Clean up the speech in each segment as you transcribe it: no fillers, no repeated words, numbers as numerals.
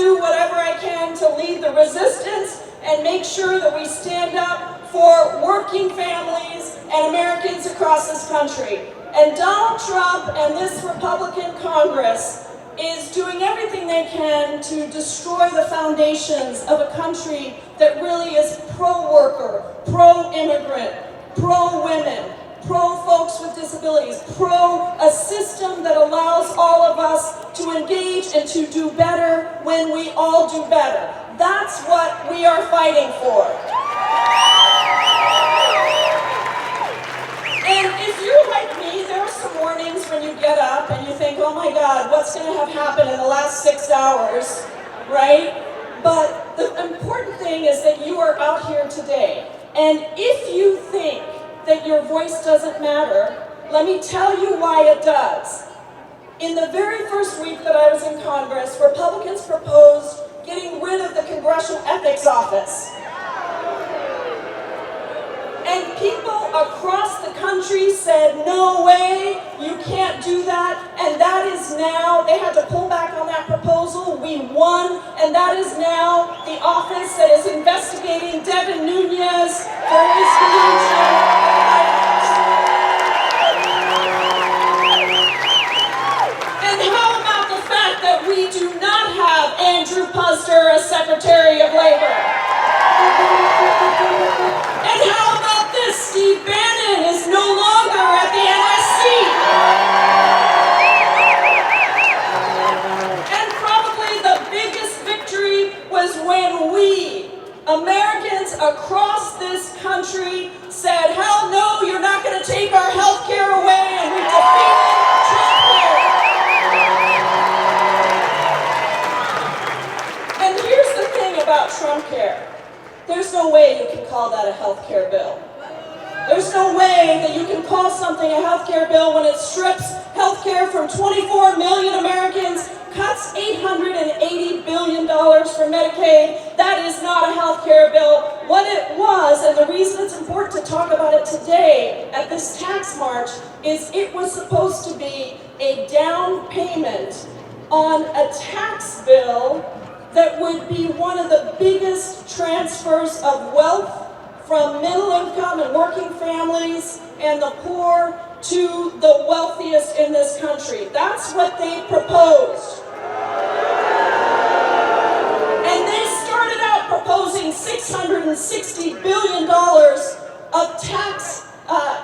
do whatever I can to lead the resistance and make sure that we stand up for working families and Americans across this country. And Donald Trump and this Republican Congress is doing everything they can to destroy the foundations of a country that really is pro-worker, pro-immigrant, pro-women, pro-folks with disabilities, pro-a system that allows all of us to engage and to do better when we all do better. That's what we are fighting for. And if you're like me, there are some mornings when you get up and you think, oh my God, what's going to have happened in the last 6 hours, right? But the important thing is that you are out here today. And if you think that your voice doesn't matter, let me tell you why it does. In the very first week that I was in Congress, Republicans proposed getting rid of the Congressional Ethics Office. And people across the country said, no way, you can't do that. And that is now, they had to pull back on that proposal. We won, and that is now the office that is investigating Devin Nunes for his collusion. And how about the fact that we do not have Andrew Puster as Secretary of Labor? And how about this? Steve Bannon is no longer at the NSC. And probably the biggest victory was when we, Americans across this country, said, hell no, you're not going to take our health care away, and we defeated Trump here. And here's the thing about Trump care. There's no way you can call that a health care bill. There's no way that you can call something a health care bill when it strips health care from 24 million Americans, cuts $880 billion for Medicaid. That is not a health care bill. What it was, and the reason it's important to talk about it today at this tax march, is it was supposed to be a down payment on a tax bill that would be one of the biggest transfers of wealth from middle income and working families and the poor to the wealthiest in this country. That's what they proposed. And they started out proposing $660 billion of tax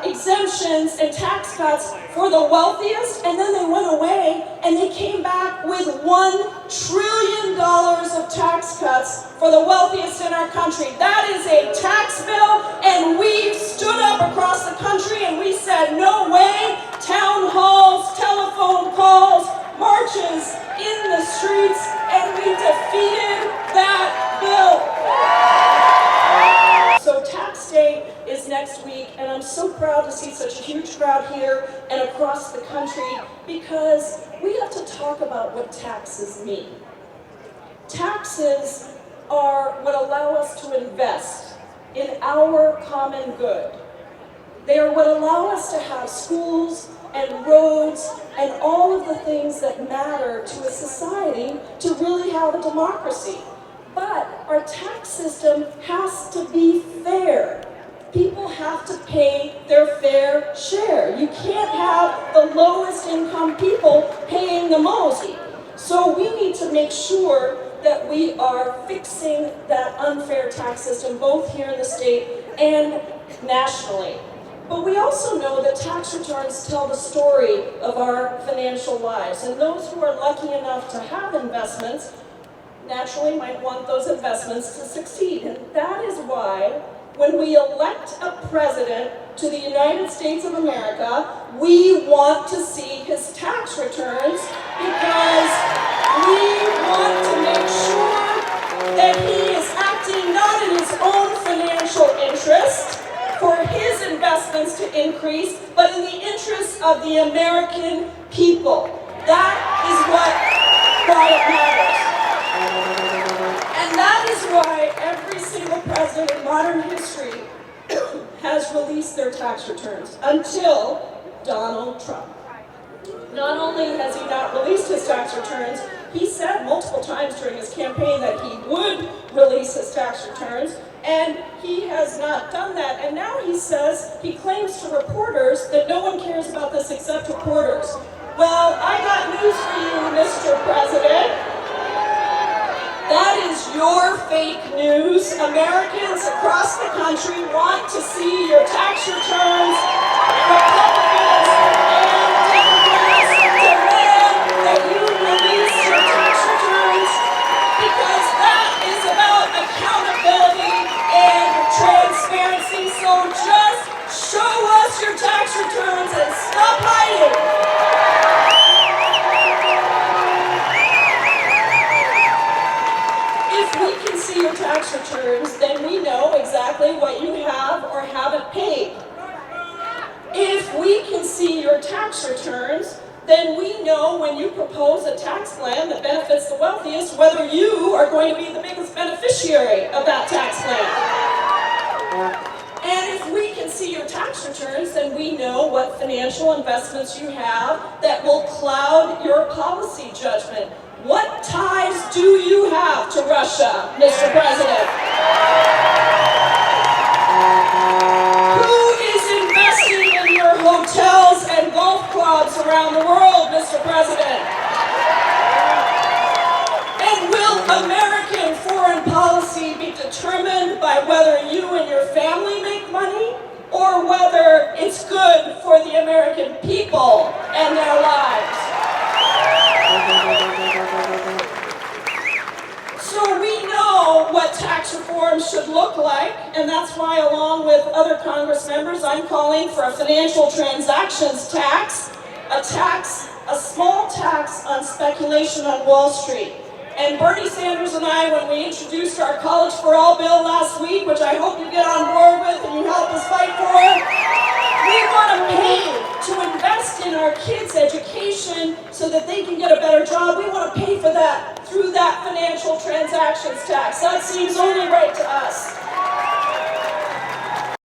exemptions and tax cuts for the wealthiest, and then they went away and they came back with $1 trillion of tax cuts for the wealthiest in our country. That is a tax bill, and we stood up across the country and we said, no way, town halls, telephone calls, marches in the streets, and we defeated that bill. So tax day is next week, and I'm so proud to see such a huge crowd here and across the country, because we have to talk about what taxes mean. Taxes are what allow us to invest in our common good. They are what allow us to have schools and roads and all of the things that matter to a society to really have a democracy. But our tax system has to be fair. People have to pay their fair share. You can't have the lowest income people paying the most. So we need to make sure that we are fixing that unfair tax system, both here in the state and nationally. But we also know that tax returns tell the story of our financial lives. And those who are lucky enough to have investments naturally might want those investments to succeed. And that is why when we elect a president to the United States of America, we want to see his tax returns, because we want to make sure that he is acting not in his own financial interest for his investments to increase, but in the interest of the American people. That is why it matters. And that is why every single president in modern history has released their tax returns, until Donald Trump. Not only has he not released his tax returns, he said multiple times during his campaign that he would release his tax returns, and he has not done that. And now he says, he claims to reporters that no one cares about this except reporters. Well, I got news for you, Mr. President. That is your fake news. Americans across the country want to see your tax returns. Republicans and Democrats demand that you release your tax returns because that is about accountability and transparency. So just show us your tax returns and stop hiding. Your tax returns, then we know exactly what you have or haven't paid. If we can see your tax returns, then we know when you propose a tax plan that benefits the wealthiest, whether you are going to be the biggest beneficiary of that tax plan. And if we can see your tax returns, then we know what financial investments you have that will cloud your policy judgment. What ties do you have to Russia, Mr. President? Who is investing in your hotels and golf clubs around the world, Mr. President? And will American foreign policy be determined by whether you and your family make money or whether it's good for the American people and their lives? So we know what tax reform should look like, and that's why, along with other Congress members, I'm calling for a financial transactions tax, a small tax on speculation on Wall Street. And Bernie Sanders and I, when we introduced our College for All bill last week, which I hope you get on board with and you help us fight for, we want to pay to invest in our kids' education so that they can get a better job. We want to pay for that through that financial transactions tax. That seems only right to us.